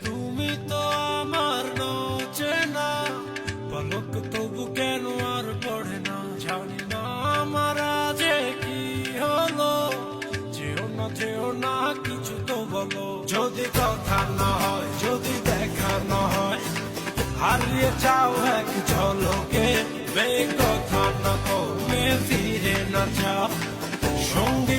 তুমি তো আমার চেনা পলক, তবু কেন আর পড়ে না জানি না আমার যে কি হলো। যেও না কিছু তো বলো, যদি কথা না হয়, যদি দেখা না হয়, হারিয়ে যাও এক ঝলকে। কথা না কমে ফিরে না যাও, সঙ্গী